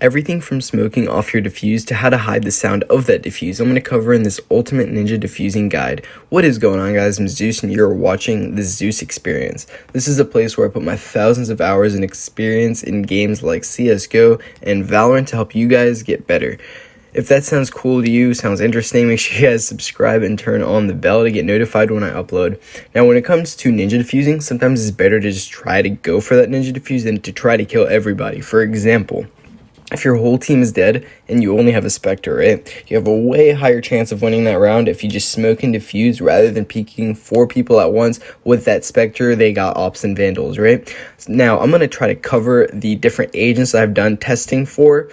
Everything from smoking off your diffuse to how to hide the sound of that diffuse, I'm going to cover in this Ultimate Ninja Diffusing Guide. What is going on, guys? I'm Zeus and you're watching the Zeus Experience. This is a place where I put my thousands of hours in experience in games like CSGO and Valorant to help you guys get better. If that sounds cool to you, sounds interesting, make sure you guys subscribe and turn on the bell to get notified when I upload. Now, when it comes to ninja diffusing, sometimes it's better to just try to go for that ninja diffuse than to try to kill everybody. For example, if your whole team is dead and you only have a Spectre, right, you have a way higher chance of winning that round if you just smoke and defuse rather than peeking 4 people at once with that Spectre. They got Ops and Vandals, right? Now, I'm going to try to cover the different agents I've done testing for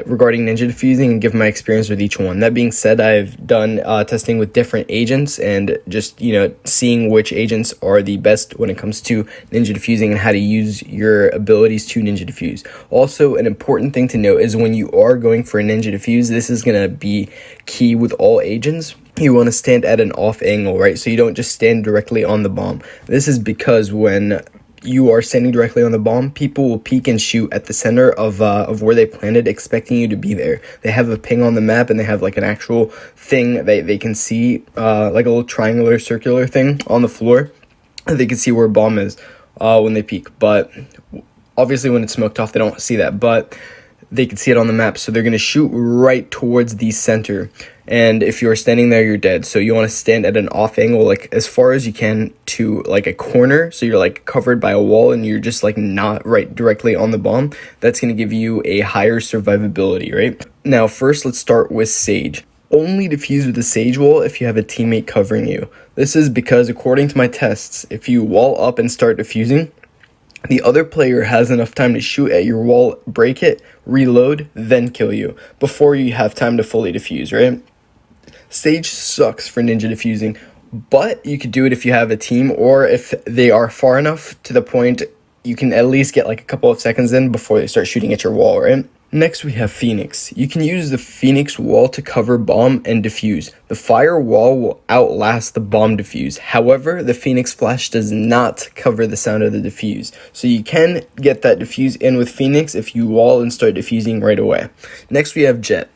regarding ninja diffusing and give my experience with each one. That being said, I've done testing with different agents and just, seeing which agents are the best when it comes to ninja diffusing and how to use your abilities to ninja diffuse. Also, an important thing to note is when you are going for a ninja diffuse, this is going to be key with all agents. You want to stand at an off angle, right? So you don't just stand directly on the bomb. This is because when you are standing directly on the bomb, people will peek and shoot at the center of where they planted, expecting you to be there. They have a ping on the map, and they have like an actual thing they can see, like a little triangular, circular thing on the floor. They can see where a bomb is when they peek. But obviously, when it's smoked off, they don't see that. But they can see it on the map, so they're going to shoot right towards the center. And if you're standing there, you're dead. So you want to stand at an off angle, like as far as you can to like a corner, so you're like covered by a wall and you're just like not right directly on the bomb. That's going to give you a higher survivability, right? Now, first, let's start with Sage. Only defuse with the Sage wall if you have a teammate covering you. This is because, according to my tests, if you wall up and start defusing, the other player has enough time to shoot at your wall, break it, reload, then kill you before you have time to fully defuse, right? Sage sucks for ninja diffusing, but you could do it if you have a team or if they are far enough to the point you can at least get like a couple of seconds in before they start shooting at your wall, right? Next, we have Phoenix. You can use the Phoenix wall to cover bomb and defuse. The fire wall will outlast the bomb defuse. However, the Phoenix flash does not cover the sound of the defuse. So you can get that defuse in with Phoenix if you wall and start defusing right away. Next, we have Jet.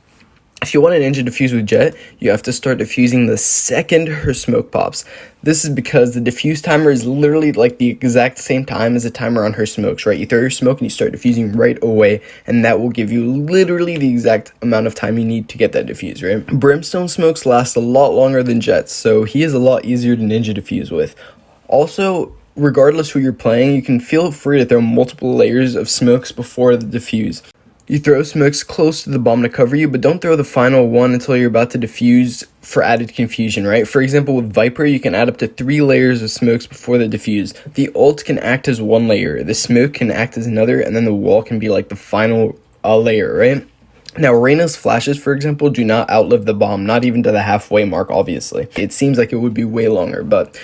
If you want an ninja diffuse with Jet, you have to start diffusing the second her smoke pops. This is because the diffuse timer is literally like the exact same time as the timer on her smokes, right? You throw your smoke and you start diffusing right away, and that will give you literally the exact amount of time you need to get that diffuse, right? Brimstone smokes last a lot longer than Jet's, so he is a lot easier to ninja diffuse with. Also, regardless who you're playing, you can feel free to throw multiple layers of smokes before the diffuse. You throw smokes close to the bomb to cover you, but don't throw the final one until you're about to defuse for added confusion, right? For example, with Viper, you can add up to 3 layers of smokes before the defuse. The ult can act as 1 layer, the smoke can act as another, and then the wall can be like the final layer, right? Now, Reyna's flashes, for example, do not outlive the bomb, not even to the halfway mark, obviously. It seems like it would be way longer, but,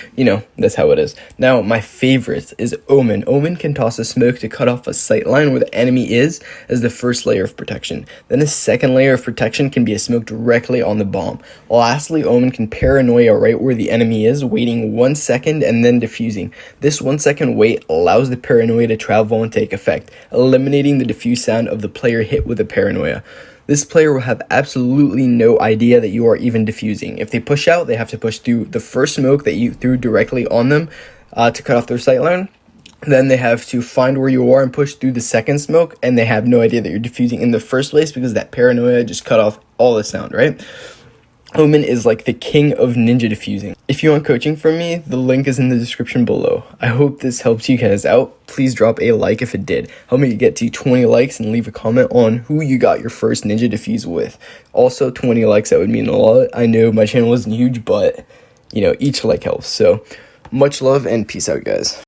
that's how it is. Now, my favorite is Omen. Omen can toss a smoke to cut off a sight line where the enemy is as the first layer of protection. Then a second layer of protection can be a smoke directly on the bomb. Lastly, Omen can paranoia right where the enemy is, waiting 1 second and then defusing. This 1 second wait allows the paranoia to travel and take effect, eliminating the diffuse sound of the player hit with a paranoia. This player will have absolutely no idea that you are even diffusing. If they push out, they have to push through the first smoke that you threw directly on them to cut off their sight line. Then they have to find where you are and push through the second smoke, and they have no idea that you're diffusing in the first place because that paranoia just cut off all the sound, right? Omen is like the king of ninja diffusing. If you want coaching from me, the link is in the description below. I hope this helped you guys out. Please drop a like if it did. Help me get to 20 likes and leave a comment on who you got your first ninja diffuse with. Also, 20 likes, that would mean a lot. I know my channel isn't huge, but each like helps. So much love and peace out, guys.